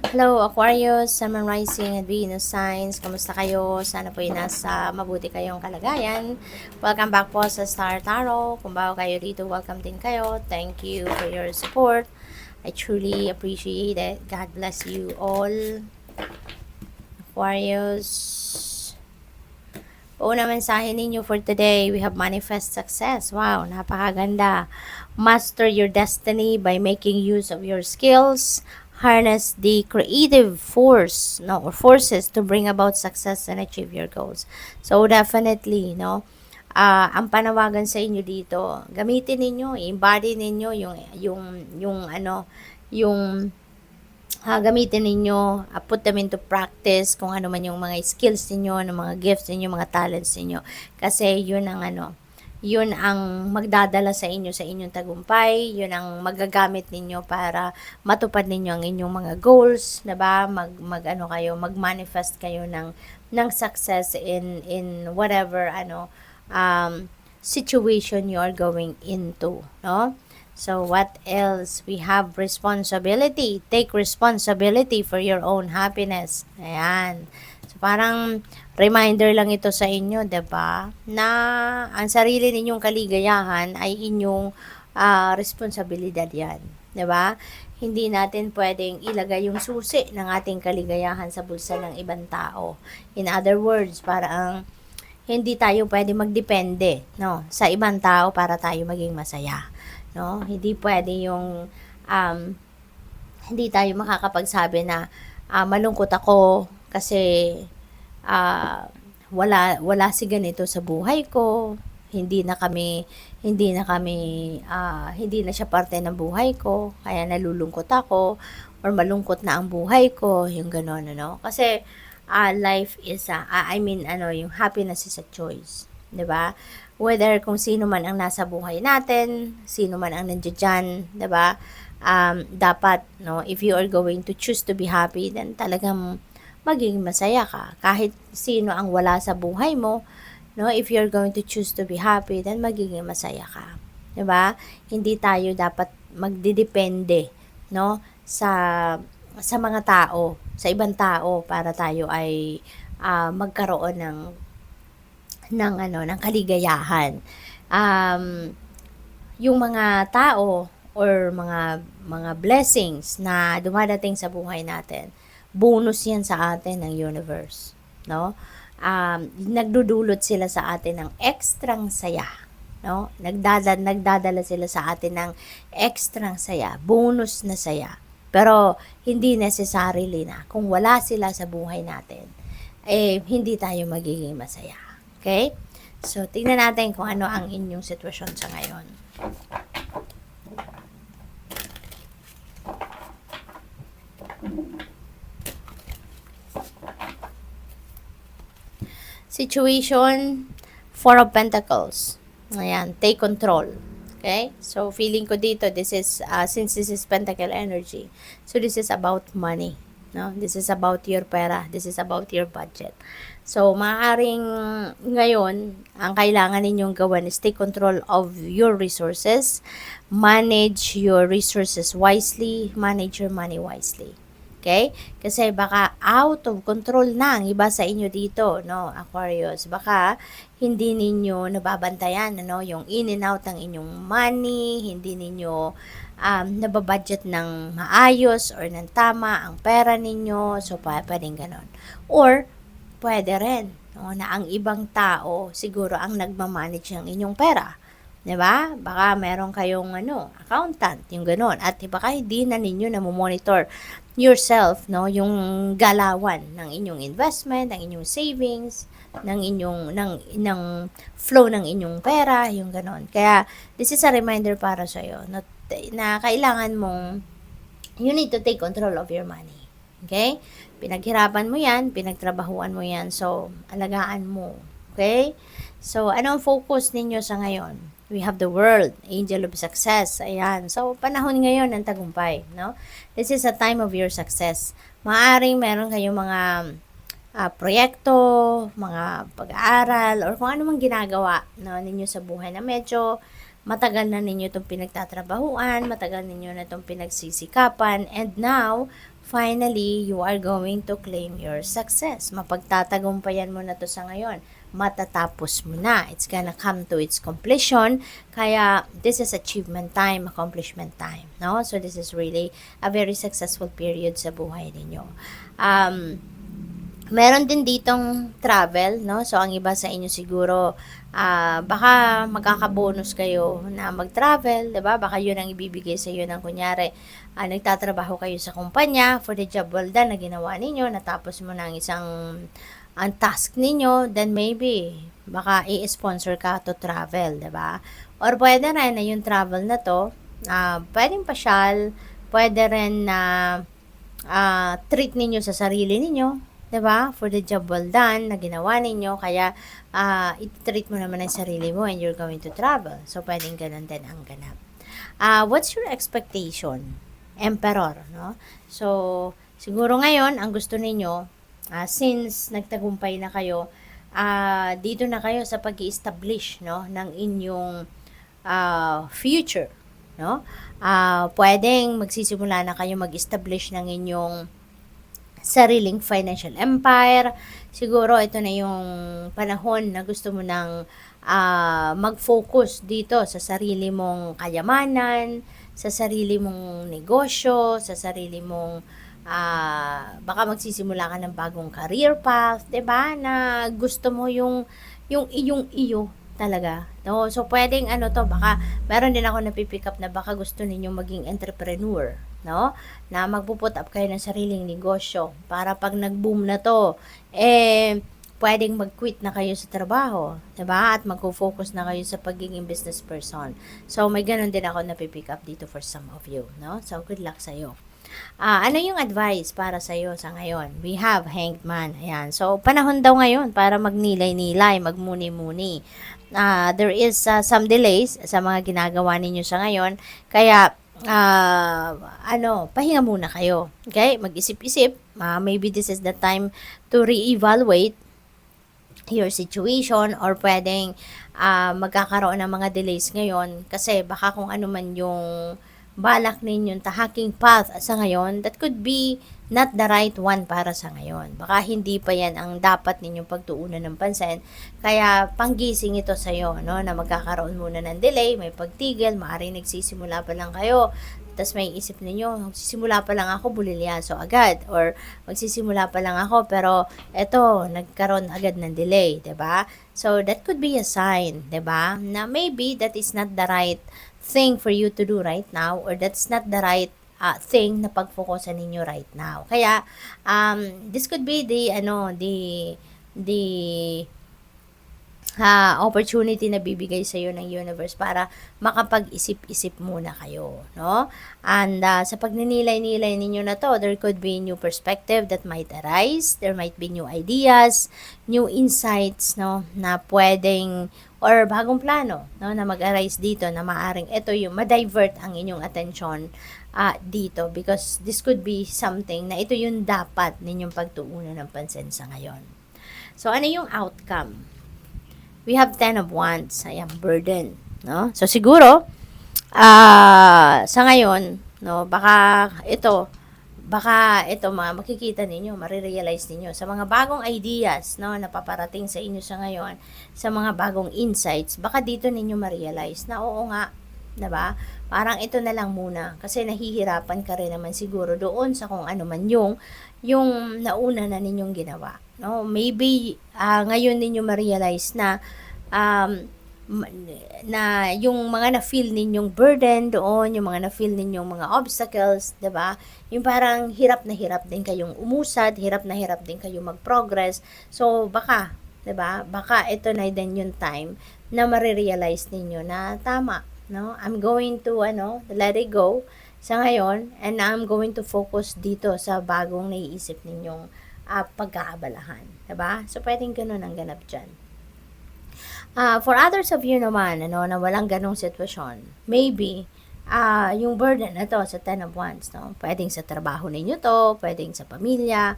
Hello Aquarius, Sun, Moon, Rising, and Venus signs. Kamusta kayo? Sana po ay nasa mabuti kayong kalagayan. Welcome back po sa Star Tarot. Kung bago kayo dito, welcome din kayo. Thank you for your support. I truly appreciate it. God bless you all. Aquarius. Una mensahe ninyo for today, we have manifest success. Wow, napakaganda. Master your destiny by making use of your skills. Harness the creative force, no, or forces to bring about success and achieve your goals. So definitely, no, ang panawagan sa inyo dito, gamitin ninyo, embody ninyo yung gamitin ninyo, put them into practice kung ano man yung mga skills ninyo, ano mga gifts ninyo, mga talents ninyo. Kasi yun ang magdadala sa inyo sa inyong tagumpay, yun ang magagamit ninyo para matupad ninyo ang inyong mga goals, 'di ba? Mag-manifest kayo ng success in whatever situation you are going into, no? So, what else? We have responsibility. Take responsibility for your own happiness. Ayan. So, parang reminder lang ito sa inyo, 'di ba? Na ang sarili ninyong kaligayahan ay inyong responsibilidad 'yan, 'di ba? Hindi natin pwedeng ilagay yung susi ng ating kaligayahan sa bulsa ng ibang tao. In other words, parang hindi tayo pwede magdepende, no, sa ibang tao para tayo maging masaya. No? Hindi pwede yung hindi tayo makakapagsabi na malungkot ako kasi uh, wala si ganito sa buhay ko. Hindi na siya parte ng buhay ko, kaya nalulungkot ako or malungkot na ang buhay ko, yung gano'n, ano? Kasi life is yung happiness is a choice, 'di ba? Whether kung sino man ang nasa buhay natin, sino man ang nandiyan diyan, 'di ba? Dapat, no, if you are going to choose to be happy, then talagang magiging masaya ka. Kahit sino ang wala sa buhay mo, no, if you're going to choose to be happy, then magiging masaya ka. 'Di ba? Hindi tayo dapat magdedepende, no, sa mga tao, sa ibang tao para tayo ay magkaroon ng kaligayahan. Um, yung mga tao or mga blessings na dumadating sa buhay natin, bonus yan sa atin ng universe, no? Nagdudulot sila sa atin ng ekstrang saya, no? Nagdadala sila sa atin ng ekstrang saya, bonus na saya. Pero hindi necessarily na kung wala sila sa buhay natin, hindi tayo magiging masaya. Okay? So, tingnan natin kung ano ang inyong sitwasyon sa ngayon. Situation, Four of Pentacles. Ayan, take control. Okay? So, feeling ko dito, this is, since this is Pentacle energy, so this is about money. No? This is about your pera. This is about your budget. So, maaaring ngayon, ang kailangan ninyong gawin is take control of your resources, manage your resources wisely, manage your money wisely. Okay? Kasi baka out of control na ang iba sa inyo dito, no, Aquarius. Baka hindi ninyo nababantayan, ano, yung in and out ng inyong money, hindi ninyo nababudget ng maayos or ng tama ang pera ninyo. So, pwedeng ganon. Or, pwede rin, no, na ang ibang tao siguro ang nagmamanage ng inyong pera. 'Di ba? Baka meron kayong accountant, yung gano'n. At baka hindi na ninyo na monitor yourself, no, yung galawan ng inyong investment, ng inyong savings, ng inyong ng flow ng inyong pera, yung gano'n. Kaya this is a reminder para sa iyo na kailangan mong you need to take control of your money. Okay? Pinaghirapan mo yan, pinagtrabahuan mo yan, so alagaan mo. Okay? So, anong focus ninyo sa ngayon? We have the World, Angel of Success. Ayan. So, panahon ngayon ng tagumpay, no? This is a time of your success. Maaring meron kayong mga proyekto, mga pag-aaral, or kung ano mang ginagawa, no, ninyo sa buhay na medyo matagal na ninyo itong pinagtatrabahuan, matagal ninyo na itong pinagsisikapan, and now, finally, you are going to claim your success. Mapagtatagumpayan mo na to sa ngayon. Matatapos mo na. It's gonna come to its completion. Kaya, this is achievement time, accomplishment time. No? So, this is really a very successful period sa buhay ninyo. Meron din ditong travel, no? So, ang iba sa inyo siguro, baka magkaka-bonus kayo na mag-travel, 'di ba? Baka 'yun ang ibibigay sa iyo ng kunyari, nagtatrabaho kayo sa kumpanya for the job well done na ginawa ninyo, natapos mo na ang task ninyo, then maybe baka i-sponsor ka to travel, 'di ba? Or pwede rin na yung travel na to, pwedeng pasyal, pwede rin na treat ninyo sa sarili ninyo, 'di ba? For the job well done na ginawa ninyo, kaya i-treat mo naman ang sarili mo and you're going to travel. So, pwedeng ganun din ang ganap. What's your expectation? Emperor, no? So, siguro ngayon, ang gusto ninyo, since nagtagumpay na kayo, dito na kayo sa pag-i-establish, no, ng inyong future, no? Pwedeng magsisimula na kayo mag-establish ng inyong sariling financial empire. Siguro ito na yung panahon na gusto mo nang mag-focus dito sa sarili mong kayamanan, sa sarili mong negosyo, sa sarili mong baka magsisimula ka ng bagong career path, 'di ba? Na gusto mo yung iyong iyo talaga. No? So pwedeng baka meron din ako napipick up na baka gusto ninyong maging entrepreneur, no? Na magpo-put up kayo ng sariling negosyo para pag nag-boom na to, pwedeng mag-quit na kayo sa trabaho, 'di ba? At magfo-focus na kayo sa pagiging business person. So may ganun din ako napipick up dito for some of you, no? So good luck sa iyo. Ano yung advice para sa iyo sa ngayon? We have Hanged Man. Ayan. So panahon daw ngayon para magnilay-nilay, magmuni-muni. There is some delays sa mga ginagawa ninyo sa ngayon. Kaya pahinga muna kayo. Okay? Mag-isip-isip. Maybe this is the time to re-evaluate your situation, or pwedeng magkakaroon ng mga delays ngayon kasi baka kung ano man yung balak ninyong tahaking path sa ngayon, that could be not the right one para sa ngayon. Baka hindi pa yan ang dapat ninyong pagtuunan ng pansin. Kaya panggising ito sa iyo, no, na magkakaroon muna ng delay, may pagtigil, maaaring nagsisimula pa lang kayo. Tapos may isip ninyo, magsisimula pa lang ako, bulilyaso agad. Or magsisimula pa lang ako, pero eto, nagkaroon agad ng delay, 'di ba? So that could be a sign, 'di ba? Na maybe that is not the right thing for you to do right now, or that's not the right thing na pag-focusan ninyo right now. Kaya this could be the opportunity na bibigay sa iyo ng universe para makapag-isip-isip muna kayo, no? And sa pagninilay-nilay ninyo na to, there could be new perspective that might arise, there might be new ideas, new insights, no, na pwedeng, or bagong plano, no, na mag-arise dito na maaring ito yung ma-divert ang inyong attention dito, because this could be something na ito yung dapat ninyong pagtuunan ng pansin sa ngayon. So ano yung outcome? We have 10 of Wands. Ayan, burden, no? So siguro sa ngayon, no, baka ito makikita ninyo, marirealize ninyo sa mga bagong ideas, no, na paparating sa inyo sa ngayon, sa mga bagong insights, baka dito ninyo ma-realize na oo nga, 'di ba? Parang ito na lang muna kasi nahihirapan ka rin naman siguro doon sa kung ano man yung nauna na ninyong ginawa, no? Maybe ngayon ninyo ma-realize na na yung mga na-feel ninyong burden doon, yung mga na-feel ninyong mga obstacles, 'di ba? Yung parang hirap na hirap din kayong umusad, hirap na hirap din kayong mag-progress. So baka, 'di ba? Baka ito na din yung time na marirealize ninyo na tama, no? I'm going to let it go sa ngayon, and I'm going to focus dito sa bagong naiisip ninyong pagkaabalahan, 'di ba? So pwedeng ganoon ang ganap diyan. For others of you naman, na walang ganong sitwasyon, maybe, yung burden na to sa 10 of Wands, no? Pwedeng sa trabaho ninyo to, pwedeng sa pamilya,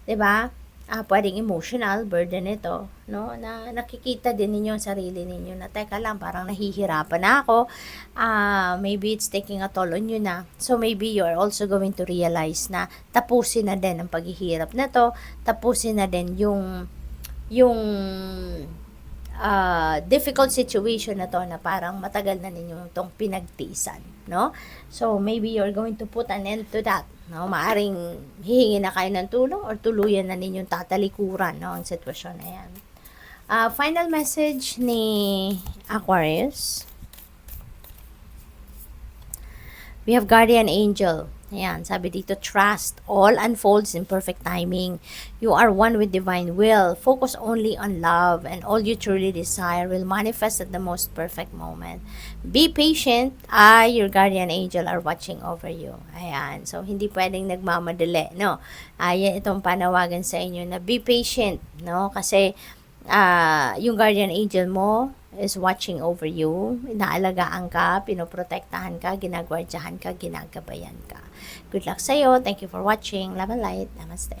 'di ba? pwedeng emotional burden ito, no? Na nakikita din ninyo ang sarili ninyo na, teka lang, parang nahihirapan na ako. Maybe it's taking a toll on you na. So, maybe you are also going to realize na tapusin na din ang paghihirap na to. Tapusin na din yung difficult situation na to na parang matagal na ninyo itong pinagtiisan, no? So, maybe you're going to put an end to that, no? Maaring hihingi na kayo ng tulong or tuluyan na ninyong tatalikuran, no, ang sitwasyon na yan. Final message ni Aquarius. We have guardian angel. Ayan, sabi dito, trust. All unfolds in perfect timing. You are one with divine will. Focus only on love and all you truly desire will manifest at the most perfect moment. Be patient. Your guardian angel are watching over you. Ayan, so hindi pwedeng nagmamadali, no? Ayan, itong panawagan sa inyo na be patient, no? Kasi yung guardian angel mo is watching over you, inaalagaan ka, pinoprotektahan ka, ginagwardyahan ka, ginagabayan ka. Good luck sa'yo. Thank you for watching. Love and light. Namaste.